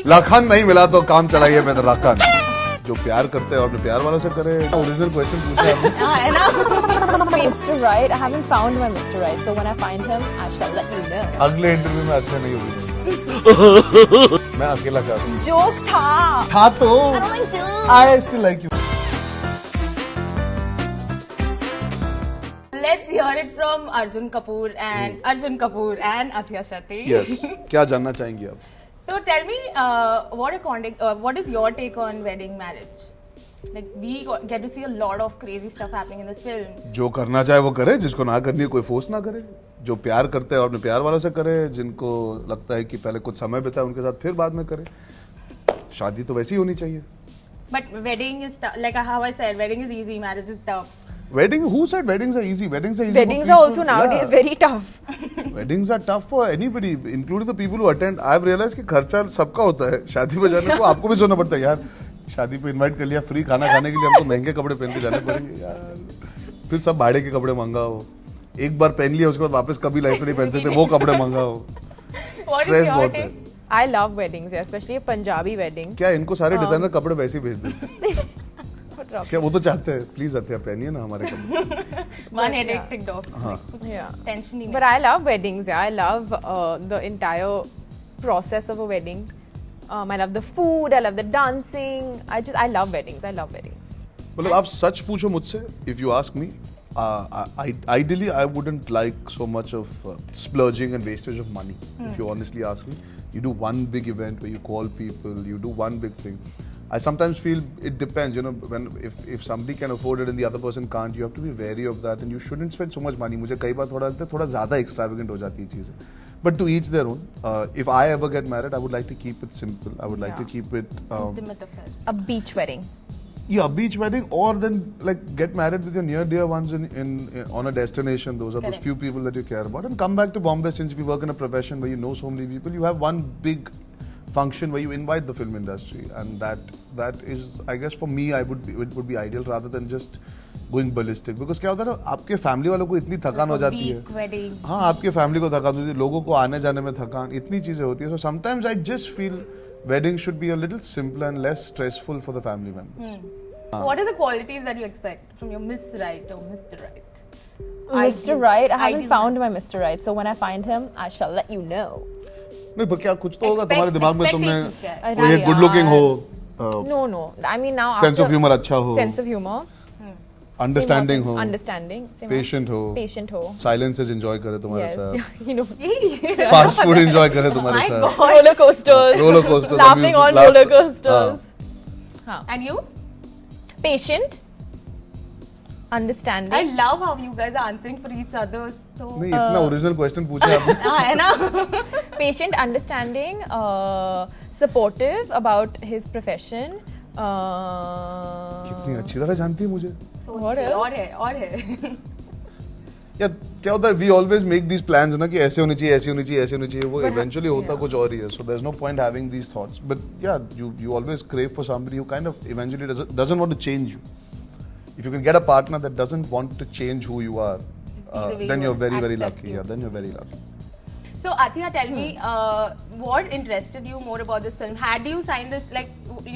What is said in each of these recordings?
लाखन नहीं मिला तो काम चलाइए मैं तो राखन। जो प्यार करते हैं और अपने प्यार वालों से करे। ओरिजिनल क्वेश्चन पूछा आपने। है ना? Mr. Right, I haven't found my Mr. Right, so when I find him, I shall let you know. अगले इंटरव्यू में अच्छा नहीं होगी। मैं अकेला चाहता हूँ। जोक था तो। I don't like jokes. I still like you. Let's hear it from Arjun Kapoor and Athiya Shetty. Yes. क्या जानना चाहेंगी आप? So tell me, what is your take on wedding marriage? Like we get to see a lot of crazy stuff happening in this film. जो करना चाहे वो करे, जिसको ना करनी है कोई फोर्स ना करे। जो प्यार करते हैं और अपने प्यार वालों से करे, जिनको लगता है कि पहले कुछ समय बिताए उनके साथ फिर बाद में करे। शादी तो वैसी ही होनी चाहिए। But wedding is like how I said, wedding is easy, marriage is tough. Wedding? Who said weddings are easy? Weddings are easy. Weddings are also nowadays very tough. Weddings are tough for anybody, including the people who attend. I've realized कि खर्चा सबका होता है। शादी में जाने को आपको भी सोचना पड़ता है यार। शादी पे इनवाइट कर लिया, फ्री खाना खाने के लिए हमको महंगे कपड़े पहन के जाने पड़ेंगे यार। फिर सब भाड़े के कपड़े मंगाओ। एक बार पहन लिया उसके बाद वापस कभी लाइफ में नहीं पहन सकते, वो कपड़े मंगाओ। स्ट्रेस बहुत है। I love weddings, especially a Punjabi wedding. क्या इनको सारे डिजाइनर कपड़े वैसे ही भेज देते? क्या वो तो चाहते हैं? प्लीज आते हैं पहनिए ना हमारे कपड़े। One headache ticked off. हाँ। Yeah. Tension नहीं। But I love weddings. Yeah, I love the entire process of a wedding. I love the food. I love the dancing. I love weddings. I love weddings. मतलब आप सच पूछो मुझसे, if you ask me, ideally I wouldn't like so much of splurging and wastage of money. If you honestly ask me, you do one big event where you call people, you do one big thing. I sometimes feel it depends, you know, if somebody can afford it and the other person can't, you have to be wary of that and you shouldn't spend so much money. मुझे कई बार थोड़ा लगता है थोड़ा ज़्यादा extravagant हो जाती है चीज़ें. But to each their own. If I ever get married, I would like to keep it simple. I would like to keep it intimate affair. A beach wedding. Yeah, a beach wedding, or then like get married with your near dear ones on a destination. Those are those few people that you care about, and come back to Bombay. Since we work in a profession where you know so many people, you have one big function where you invite the film industry, and that is, I guess, for me, it would be ideal rather than just going ballistic. Because क्या होता है ना, आपके family वालों को इतनी थकान हो जाती है। हाँ, आपके फैमिली को थकान होती है, लोगों को आने जाने में थकान, इतनी चीजें होती है। So sometimes I just feel wedding should be a little simpler and less stressful for the family members. What are the qualities that you expect from your Miss Right or Mr. Right? Mr. Right, I haven't found my Mr. Right, so when I find him, I shall let you know. नहीं, पर क्या कुछ तो होगा तुम्हारे दिमाग में, तुमने कोई एक गुड लुकिंग हो, no, I mean now sense of humour अच्छा हो, sense of humor, अंडरस्टैंडिंग हो, पेशेंट हो, साइलेंसेस एंजॉय करे तुम्हारे साथ, you know, fast food enjoy करे तुम्हारे साथ, roller coasters, laughing on roller coasters. And you? Patient, understanding. I love how you guys are answering for each other. So नहीं, इतना ओरिजिनल क्वेश्चन पूछा आपने। है ना? Patient, understanding, supportive about his profession. कितनी अच्छी तरह जानती है मुझे। और है। यार क्या होता है, we always make these plans ना कि ऐसे होनी चाहिए, ऐसे होनी चाहिए, ऐसे होनी चाहिए, वो eventually होता कुछ और ही है. So there's no point having these thoughts. But yeah, you always crave for somebody who kind of eventually doesn't want to change you. If you can get a partner that doesn't want to change who you are, then you're very lucky. Yeah, then you're very lucky. So Athiya, tell me, what interested you more about this film? Had you signed this, like,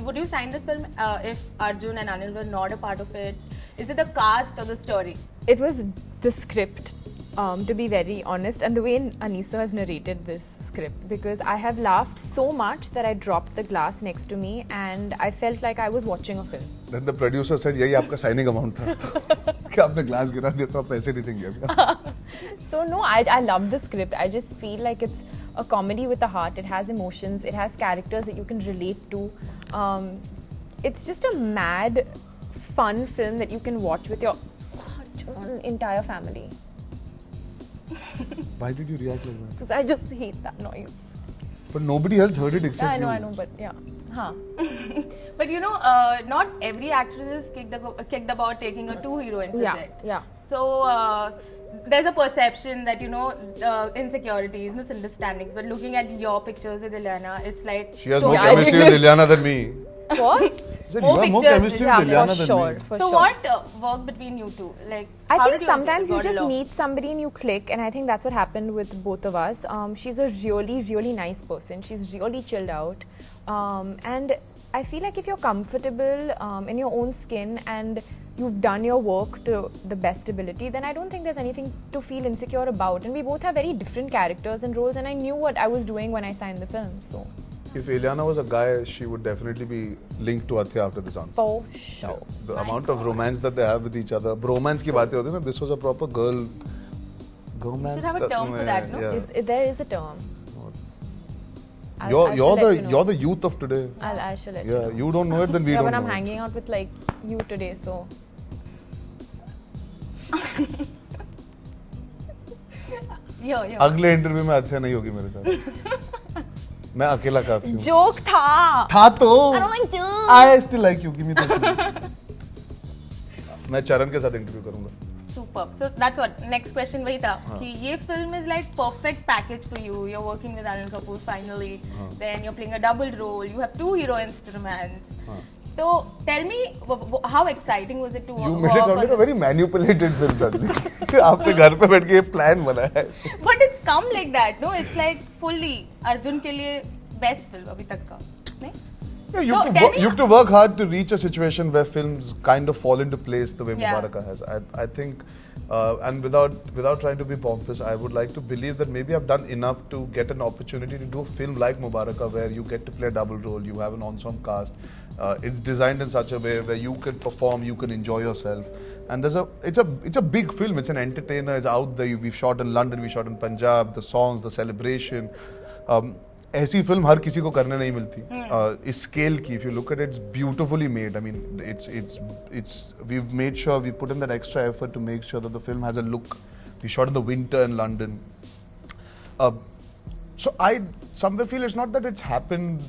would you sign this film if Arjun and Anil were not a part of it? Is it the cast or the story? It was the script, to be very honest, and the way Anisa has narrated this script, because I have laughed so much that I dropped the glass next to me and I felt like I was watching a film. Then the producer said, यही आपका signing amount था, कि आपने glass गिरा दिया तो आप पैसे नहीं देंगे अभी. So no, I love the script. I just feel like it's a comedy with a heart. It has emotions. It has characters that you can relate to. It's just a mad, fun film that you can watch with your entire family. Why did you react like that? Because I just hate that noise. But nobody else heard it except you. I know, but yeah. Huh. But you know, not every actress is kicked about taking a two-heroine project. Yeah. So there's a perception that, you know, insecurities, misunderstandings. But looking at your pictures with Ileana, it's like... She has more chemistry with Ileana than me. What? He said, More you have more pictures chemistry Yeah, with Ileana for than sure. me. For So sure. what worked between you two? Like, I how think did you sometimes you got just along? meet somebody and you click, and I think that's what happened with both of us. She's a really, really nice person. She's really chilled out. And I feel like if you're comfortable in your own skin and you've done your work to the best ability, then I don't think there's anything to feel insecure about. And we both have very different characters and roles, and I knew what I was doing when I signed the film. So, If Ileana was a guy, she would definitely be linked to Athiya after this answer. for sure. The amount of romance that they have with each other. Bromance ki baatein hoti na, this was a proper girl. You should have a term for that, no? Yeah. There is a term. I You're shall let you know. you're the youth of today. I shall let you know. Yeah, you don't know it, then we Yeah, don't but know. I'm it. hanging out with like you today, so. Yo. अगले interview में अथिया नहीं होगी मेरे साथ. मैं अकेला काफी हूँ. Joke था. था तो. I don't like jokes. I still like you. Give me that. मैं चरण के साथ इंटरव्यू करूँगा. Superb. So that's what next question वही था कि ये film is like perfect package for you. You're working with Arjun Kapoor finally. Then you're playing a double role. You have two heroines to romance. So tell me, how exciting was it to You work made it on sound like a this? very manipulated film suddenly. आपने घर पे बैठ के ये plan बनाया है. But it's come like that, no? It's like fully Arjun के लिए best film अभी तक का, नहीं? Yeah, you, So, have to tell work, me- you have to work hard to reach a situation where films kind of fall into place the way Yeah. Mubarakan has. I think, and without trying to be pompous, I would like to believe that maybe I've done enough to get an opportunity to do a film like Mubarakan where you get to play a double role, you have an ensemble cast. It's designed in such a way where you can perform, you can enjoy yourself. And it's a big film. It's an entertainer. It's out there. We've shot in London. We shot in Punjab. The songs, the celebration. ऐसी film हर किसी को करने नहीं मिलती. इस scale की, if you look at it, it's beautifully made. I mean, it's we've made sure we put in that extra effort to make sure that the film has a look. We shot in the winter in London. So I somewhere feel it's not that it's happened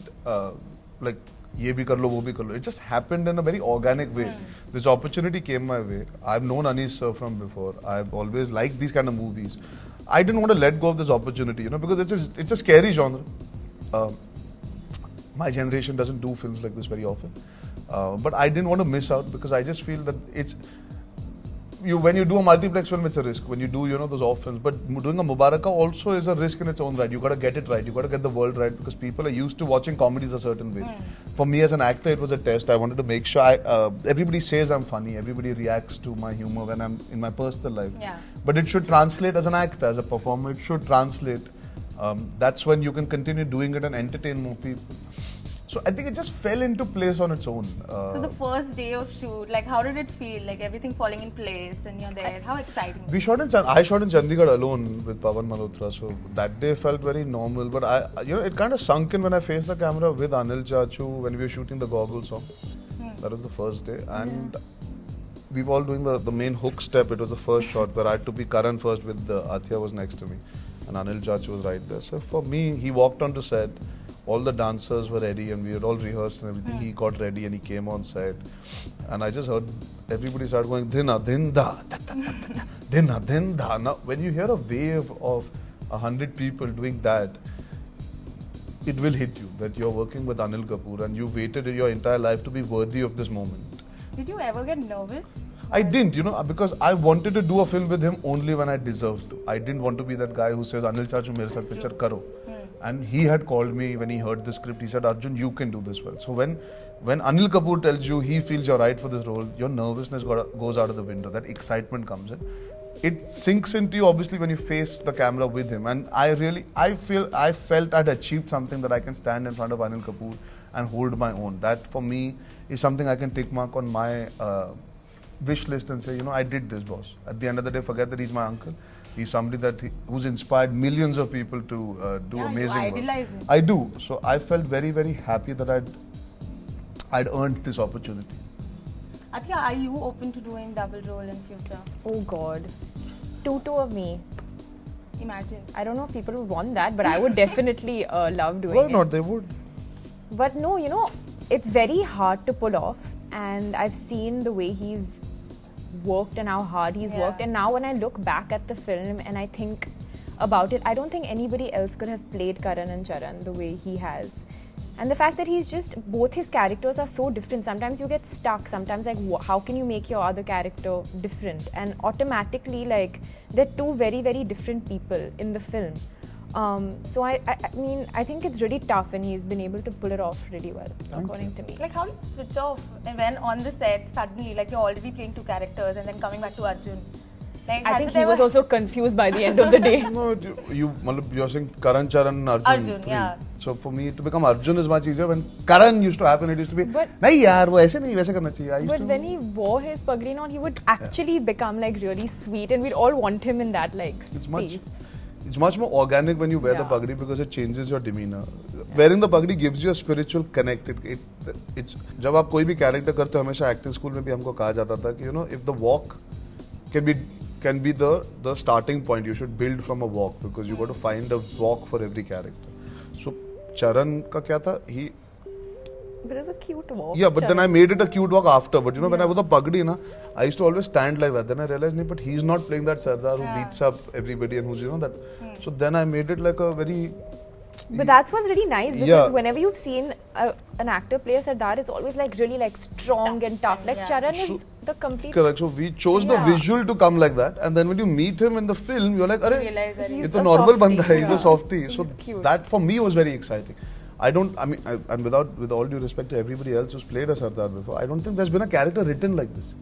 like ये भी कर लो वो भी कर लो. It just happened in a very organic way. This opportunity came my way. I've known Anis sir from before. I've always liked these kind of movies. I didn't want to let go of this opportunity, because it's a scary genre. My generation doesn't do films like this very often. But I didn't want to miss out because I just feel that when you do a multiplex film, it's a risk. When you do, those off films. But doing a Mubarakan also is a risk in its own right. You got to get it right. You got to get the world right because people are used to watching comedies a certain way. For me as an actor, it was a test. I wanted to make sure everybody says I'm funny. Everybody reacts to my humor when I'm in my personal life. Yeah. But it should translate as an actor, as a performer. It should translate. That's when you can continue doing it and entertain more people. So I think it just fell into place on its own. So the first day of shoot, like how did it feel? Like everything falling in place and you're there. How exciting was it? I shot in Chandigarh alone with Pawan Malhotra, so that day felt very normal. But it kind of sunk in when I faced the camera with Anil Chachu when we were shooting the Goggle song. That was the first day, and we were all doing the main hook step. It was the first shot where I had to be Karan first with Athiya was next to me, and Anil Chachu was right there. So for me, he walked onto set. All the dancers were ready and we had all rehearsed and everything. He got ready and he came on set. And I just heard everybody start going, Dhinna, Dhinda, da, da, da, da, da, Dhinna, Dhinda. Now, when you hear a wave of 100 people doing that, it will hit you that you're working with Anil Kapoor and you waited your entire life to be worthy of this moment. Did you ever get nervous? I didn't, because I wanted to do a film with him only when I deserved to. I didn't want to be that guy who says, Anil Chachu, mere saath picture karo. And he had called me when he heard the script. He said, Arjun, you can do this well. So when Anil Kapoor tells you he feels you're right for this role, your nervousness goes out of the window. That excitement comes in. It sinks into you obviously when you face the camera with him. And I felt I'd achieved something that I can stand in front of Anil Kapoor and hold my own. That for me is something I can tick mark on my wish list and say, I did this, boss. At the end of the day, forget that he's my uncle. He's somebody who's inspired millions of people to do amazing work. Idolize him. I do. So I felt very, very happy that I'd earned this opportunity. Athiya, are you open to doing double role in future? Oh God. Two of me. Imagine. I don't know if people would want that, but I would definitely love doing Why it. not? They would. But no, it's very hard to pull off. And I've seen the way he's worked and how hard he's worked. And now when I look back at the film and I think about it, I don't think anybody else could have played Karan and Charan the way he has. And the fact that he's just, both his characters are so different. Sometimes you get stuck. Sometimes like, how can you make your other character different? And automatically, like, they're two very, very different people in the film. So I mean, I think it's really tough, and he's been able to pull it off really well, according to me. Like, how do you switch off when on the set suddenly, like, you're already playing two characters and then coming back to Arjun? Like, I think he was also confused by the end of the day. No, you're saying Karan, Charan, Arjun. Yeah. So for me to become Arjun is much easier. When Karan used to happen, it used to be, But- nahi yaar, wo aise nahi, waise karna chahiye. I used But to, when he wore his pagdi on, he would actually become like really sweet, and we'd all want him in that like space. It's much more organic when you wear the Yeah. pagdi because it changes your demeanor. Wearing the pagdi gives you a spiritual connect. It's जब आप कोई भी character करते हो, हमेशा acting school में भी हमको कहा जाता था कि you know, if the walk can be the starting point, you should build from a walk because you got to find a walk for every character. So Charan का क्या था? He But it's a cute walk. Yeah, but then I made it a cute walk after. But you know, when I was a pagdi, I used to always stand like that. Then I realized, but he's not playing that Sardar who beats up everybody and who's, you know, that. So then I made it like a very... But that's what's really nice because Yeah. whenever you've seen an actor play a Sardar, it's always like really like strong and tough. Like Charan is the complete... Correct. So we chose the visual to come like that. And then when you meet him in the film, you're like, Arey, He's it's a a normal softie, banda, he's yeah. a softie. So He's cute. that for me was very exciting. And with all due respect to everybody else who's played a Sardar before, I don't think there's been a character written like this.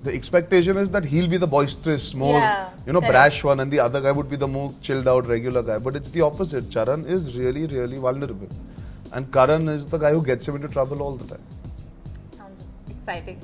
The expectation is that he'll be the boisterous, more, brash one, and the other guy would be the more chilled out, regular guy. But it's the opposite. Charan is really, really vulnerable. And Karan is the guy who gets him into trouble all the time. Sounds exciting.